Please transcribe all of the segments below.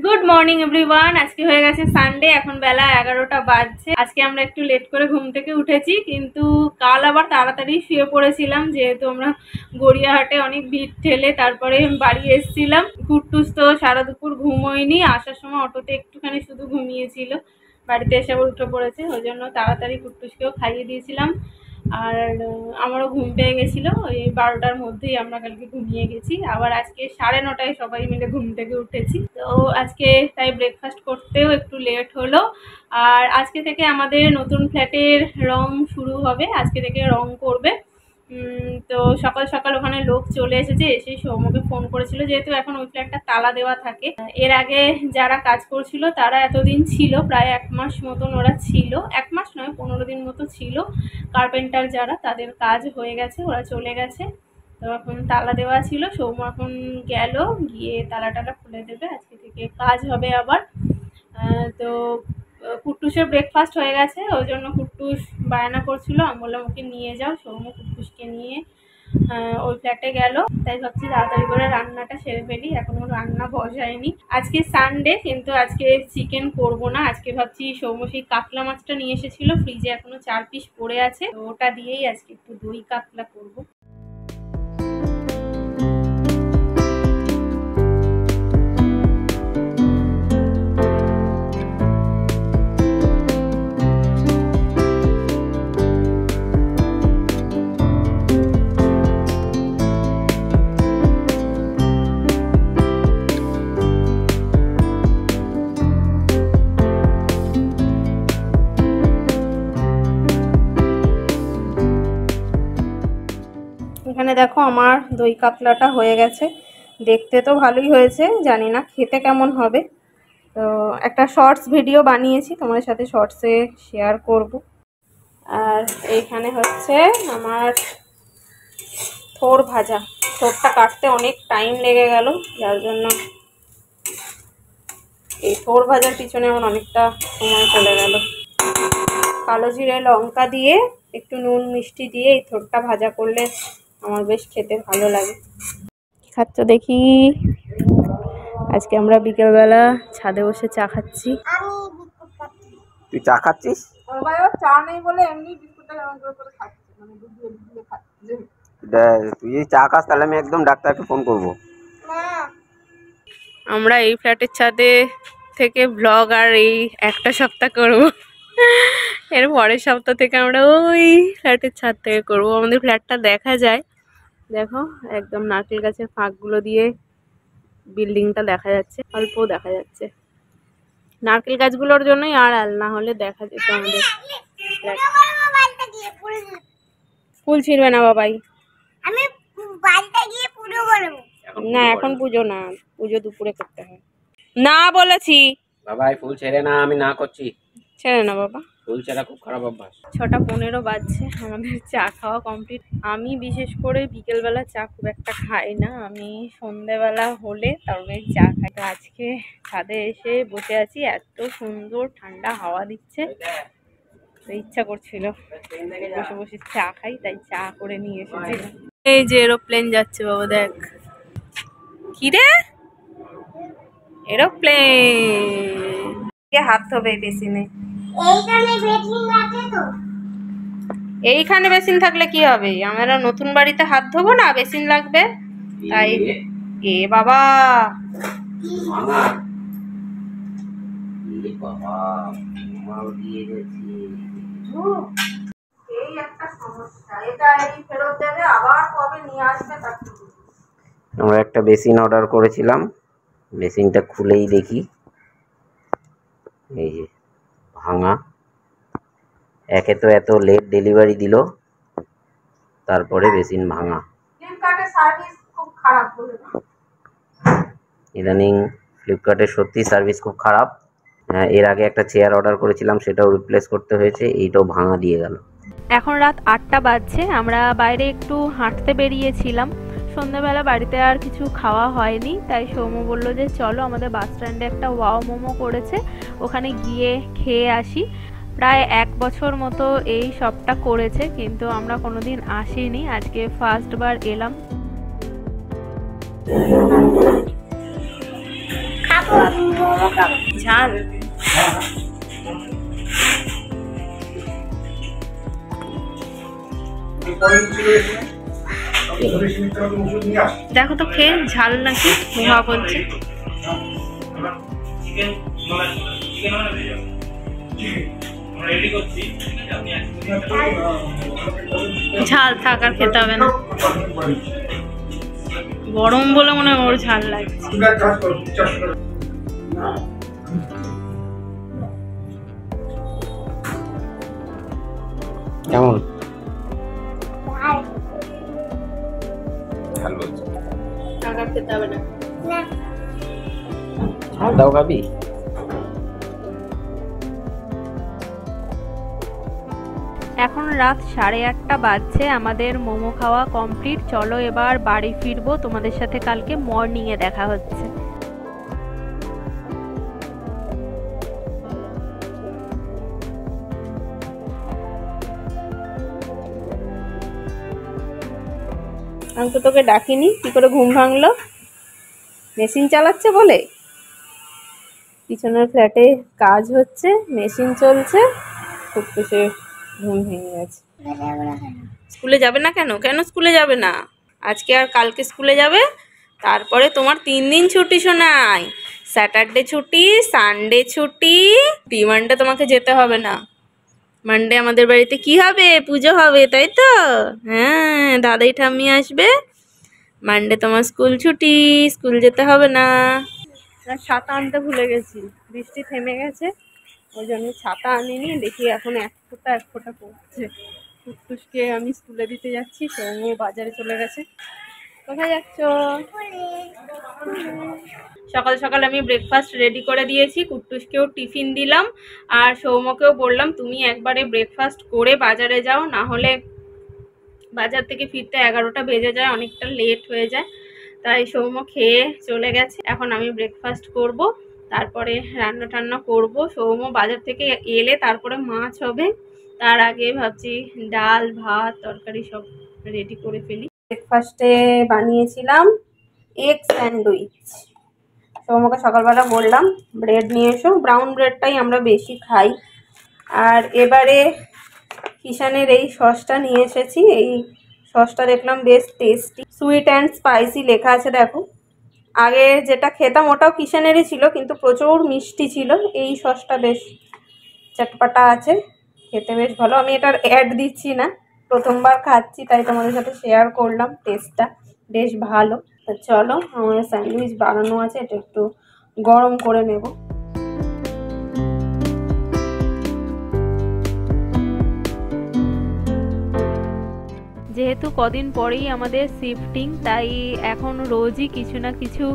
Good morning everyone. আজকে হয়ে গেছে সানডে, এখন বেলা 11টা বাজছে। আজকে আমরা একটু লেট করে ঘুম থেকে উঠেছি, কিন্তু কাল আবার তাড়াতাড়ি শুয়ে পড়েছিলাম, যেহেতু আমরা গড়িয়াহাটে অনেক ভিড় ঠেলে তারপরে বাড়ি এসেছিলাম। কুট্টুস তো সারা দুপুর ঘুমোয়নি, আসার সময় অটোতে একটুখানি শুধু ঘুমিয়েছিল, বাড়িতে এসে আবার উঠে পড়েছে। ওই জন্য তাড়াতাড়ি কুট্টুসকেও খাইয়ে দিয়েছিলাম। আর আমারও ঘুম পেয়ে গেছিলো, ওই 12টার মধ্যেই আমরা কালকে ঘুমিয়ে গেছি। আবার আজকে 9:30টায় সবাই মিলে ঘুম থেকে উঠেছি। তো আজকে তাই ব্রেকফাস্ট করতেও একটু লেট হলো। আর আজকে থেকে আমাদের নতুন ফ্ল্যাটের রং শুরু হবে, আজকে থেকে রং করবে। তো সকাল সকাল ওখানে লোক চলে এসেছে, এসে সৌম্যকে ফোন করেছিল, যেহেতু এখন ওই ফ্ল্যাটটা তালা দেওয়া থাকে। এর আগে যারা কাজ করছিল তারা এতদিন ছিল, প্রায় 1 মাস মতন ওরা ছিল, 1 মাস নয় 15 দিন মতো ছিল। কার্পেন্টার যারা, তাদের কাজ হয়ে গেছে, ওরা চলে গেছে। তো এখন তালা দেওয়া ছিল, সৌম্য এখন গেল, গিয়ে তালাটা খুলে দেবে, আজকে থেকে কাজ হবে আবার। তো কুট্টুসের ব্রেকফাস্ট হয়ে গেছে, ওই জন্য কুট্টুস বায়না করছিল, আমি বললাম ওকে নিয়ে যাও। সৌম্য কুট্টুসকে নিয়ে ওই ফ্ল্যাটে গেল। তাই ভাবছি তাড়াতাড়ি করে রান্নাটা সেরে ফেলি, এখনো রান্না বসায়নি। আজকে সানডে, কিন্তু আজকে চিকেন করব না। আজকে ভাবছি সৌম্য সেই কাতলা মাছটা নিয়ে এসেছিল, ফ্রিজে এখনো 4 পিস পড়ে আছে, তো ওটা দিয়েই আজকে একটু দই কাতলা করবো। এখানে দেখো আমার দই কাতলাটা হয়ে গেছে, দেখতে তো ভালোই হয়েছে, জানি না খেতে কেমন হবে। তো একটা শর্টস ভিডিও বানিয়েছি, তোমাদের সাথে শর্টসে শেয়ার করব। আর এইখানে হচ্ছে আমার থোড় ভাজা। থোড়টা কাটতে অনেক টাইম লেগে গেল, যার জন্য এই থোড় ভাজার পিছনে আমার অনেকটা সময় চলে গেল। কালো জিরে লঙ্কা দিয়ে একটু নুন মিষ্টি দিয়ে এই থোড়টা ভাজা করলে আমার বেশ খেতে ভালো লাগে। খাচ্ছ দেখি? আজকে আমরা বিকেলবেলা ছাদে বসে চা খাচ্ছি। তুই চা খাচ্ছিস? চা নেই বলে এমনি বিস্কুটটা গরম করে খাচ্ছি, মানে দুধ দিয়ে খাচ্ছি। তুই যদি চা খাস তাহলে আমি একদম ডাক্তারকে ফোন করব। আমরা এই ফ্ল্যাটের ছাদে থেকে ব্লগ আর এই একটা সপ্তাহ করব, এর পরের সপ্তাহ থেকে আমরা ওই ফ্ল্যাটের ছাদ থেকে করব। আমাদের ফ্ল্যাটটা দেখা যায়, দেখো একদম নারকেল গাছের ফাঁকগুলো দিয়ে বিল্ডিংটা দেখা যাচ্ছে, অল্প দেখা যাচ্ছে। নারকেল গাছগুলোর জন্যই আড়াল, না হলে দেখা যেত আমাদের ফ্ল্যাট। ফুল ছিঁড়বে না বাবাই, না এখন পুজো না, পুজো দুপুরে করতে হয় না বলেছি। বাবাই ফুল ছেড়ে না, আমি না করছি। ছেড়ে না বাবা, ফুল ছেড়া খুব খারাপ অভ্যাস। 6:15 বাজছে, আমাদের চা খাওয়া কমপ্লিট। আমি বিশেষ করে বিকেলবেলা চা খুব একটা খাই না, আমি সন্ধ্যেবেলা হলে তবে চা খাই। তো আজকে ছাদে এসে বসে আছি, এত সুন্দর ঠান্ডা হাওয়া দিচ্ছে, তো ইচ্ছা করছিল বসে বসে চা খাই, তাই চা করে নিয়ে এসেছিলাম। এই যে এরোপ্লেন যাচ্ছে বাবা, দেখ কি রে, এরোপ্লেন। হাত ধোবে বেসিনে, এইখানে বেসিন থাকলে কি হবে, আমরা নতুন বাড়িতে হাত ধোবো না, বেসিন লাগবে তাই। এ বাবা, এই একটা সমস্যা, এটা এই ফেরত দেবে, আবার কবে নিয়ে আসবে তা ঠিক নেই। আমরা একটা বেসিন অর্ডার করেছিলাম, বেসিনটা খুলেই দেখি এই যে ভাঙা। একে তো এত লেট ডেলিভারি দিল, তারপরে বেসিন ভাঙা। ফ্লিপকার্টের সার্ভিস খুব খারাপ বলে না, ইদানিং ফ্লিপকার্টের সত্যি সার্ভিস খুব খারাপ। এর আগে একটা চেয়ার অর্ডার করেছিলাম, সেটাও রিপ্লেস করতে হয়েছে, এইটাও ভাঙা দিয়ে গেল। এখন রাত 8টা বাজছে, আমরা বাইরে একটু হাঁটতে বেরিয়েছিলাম। সন্ধ্যাবেলা বাড়িতে আর কিছু খাওয়া হয়নি, তাই সৌম্য বললো যে চলো আমাদের বাস স্ট্যান্ডে একটা ওয়াও মোমো করেছে, ওখানে গিয়ে খেয়ে আসি। প্রায় 1 বছর মতো এই শপটা করেছে, কিন্তু আমরা কোনোদিন আসিনি, আজকে ফার্স্ট বার এলাম। ঝাল দেখো তো খেয়ে ঝাল নাকি মুহা বলছে। ঝাল থাক আর খেতে হবে না, গরম বলে মনে হয় ওর ঝাল লাগছে। কেমন খেতে হবে না, দাও খাবি? এখন রাত 8:30 বাজছে, আমাদের মোমো খাওয়া কমপ্লিট। চলো এবার বাড়ি ফিরবো, তোমাদের সাথে কালকে মর্নিংয়ে দেখা হচ্ছে। আমি তো তোকে ডাকিনি, কি করে ঘুম ভাঙলো? মেশিন চালাচ্ছে বলে। পিছনের ফ্ল্যাটে কাজ হচ্ছে, মেশিন চলছে, খুব খুশি ঘুম ভেঙে গেছে। স্কুলে যাবে না কেন? কেন স্কুলে যাবে না? আজকে আর কালকে স্কুলে যাবে, তারপরে তোমার 3 দিন ছুটি শোনাই। স্যাটারডে ছুটি, সানডে ছুটি, মানডে তোমাকে যেতে হবে না। মানডে আমাদের বাড়িতে কি হবে? পুজো হবে, তাই তো? হ্যাঁ, দাদাই ঠাম্মি আসবে। মানডে তোমার স্কুল ছুটি, স্কুল যেতে হবে না। ছাতা আনতে ভুলে গেছি, বৃষ্টি থেমে গেছে, ওই জন্য ছাতা আনিনি। দেখি এখন এক ফোঁটা পড়ছে। কুটকুসকে আমি স্কুলে দিতে যাচ্ছি, সৌম্য বাজারে চলে গেছে। কোথায় যাচ্ছ? সকাল সকাল আমি ব্রেকফাস্ট রেডি করে দিয়েছি, কুটকুসকেও টিফিন দিলাম, আর সৌম্যকেও বললাম তুমি একবারে ব্রেকফাস্ট করে বাজারে যাও, না হলে বাজার থেকে ফিরতে 11টা বেজে যায়, অনেকটা লেট হয়ে যায়। তাই সৌম্য খেয়ে চলে গেছে। এখন আমি ব্রেকফাস্ট করব, তারপরে রান্না টান্না করব। সৌম্য বাজার থেকে এলে তারপরে মাছ হবে, তার আগে ভাবছি ডাল ভাত তরকারি সব রেডি করে ফেলি। ব্রেকফাস্টে বানিয়েছিলাম এগ স্যান্ডউইচ। সৌম্যকে সকালবেলা বললাম ব্রেড নিয়ে এসো, ব্রাউন ব্রেডটাই আমরা বেশি খাই। আর এবারে কিষানের এই সসটা নিয়ে এসেছি, এই সসটা দেখলাম বেশ টেস্টি, সুইট অ্যান্ড স্পাইসি লেখা আছে দেখো। আগে যেটা খেতাম ওটাও কিষানেরই ছিল, কিন্তু প্রচুর মিষ্টি ছিল। এই সসটা বেশ চটপাটা আছে, খেতে বেশ ভালো। আমি এটার অ্যাড দিচ্ছি না, প্রথমবার খাচ্ছি তাই তোমাদের সাথে শেয়ার করলাম, টেস্টটা বেশ ভালো। তো চলো, আমার স্যান্ডউইচ বানানো আছে, এটা একটু গরম করে নেব। যেহেতু কদিন পরেই আমাদের শিফটিং, তাই এখন রোজই কিছু না কিছু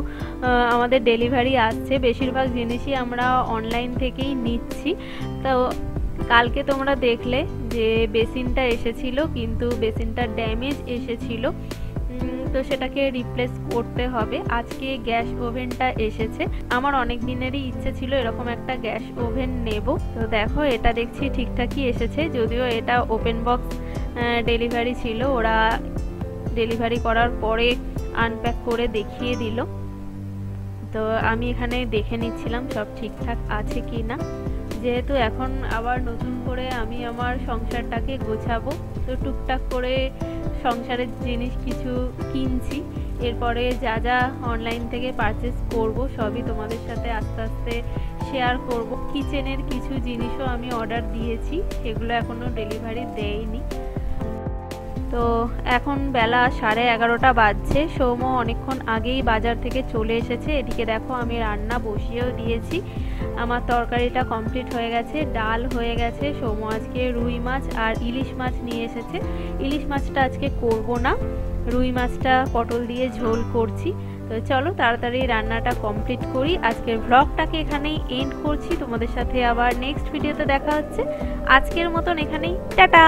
আমাদের ডেলিভারি আসছে। বেশিরভাগ জিনিসই আমরা অনলাইন থেকেই নিচ্ছি। তো কালকে তোমরা দেখলে যে বেসিনটা এসেছিল, কিন্তু বেসিনটা ড্যামেজ এসেছিল, তো সেটাকে রিপ্লেস করতে হবে। আজকে গ্যাস ওভেনটা এসেছে, আমার অনেক দিনেরই ইচ্ছে ছিল এরকম একটা গ্যাস ওভেন নেব। তো দেখো এটা দেখছি ঠিকঠাকই এসেছে, যদিও এটা ওপেন বক্স ডেলিভারি ছিল, ওরা ডেলিভারি করার পরে আনপ্যাক করে দেখিয়ে দিল। তো আমি এখানে দেখে নিচ্ছিলাম সব ঠিকঠাক আছে কি না, যেহেতু এখন আবার নতুন করে আমি আমার সংসারটাকে গোছাবো, তো টুকটাক করে সংসারের জিনিস কিছু কিনছি। এরপরে যা যা অনলাইন থেকে পারচেস করব সবই তোমাদের সাথে আস্তে আস্তে শেয়ার করব। কিচেনের কিছু জিনিসও আমি অর্ডার দিয়েছি, সেগুলো এখনও ডেলিভারি দেয়নি। তো এখন বেলা 11:30 বাজছে, সৌম্য অনেকক্ষণ আগেই বাজার থেকে চলে এসেছে। এদিকে দেখো আমি রান্না বসিয়েও দিয়েছি, আমার তরকারিটা কমপ্লিট হয়ে গেছে, ডাল হয়ে গেছে। সৌম্য আজকে রুই মাছ আর ইলিশ মাছ নিয়ে এসেছে। ইলিশ মাছটা আজকে করব না, রুই মাছটা পটল দিয়ে ঝোল করছি। তো চলো তাড়াতাড়ি রান্নাটা কমপ্লিট করি। আজকের ব্লগটাকে এখানেই এন্ড করছি, তোমাদের সাথে আবার নেক্সট ভিডিওতে দেখা হচ্ছে। আজকের মতন এখানেই টাটা।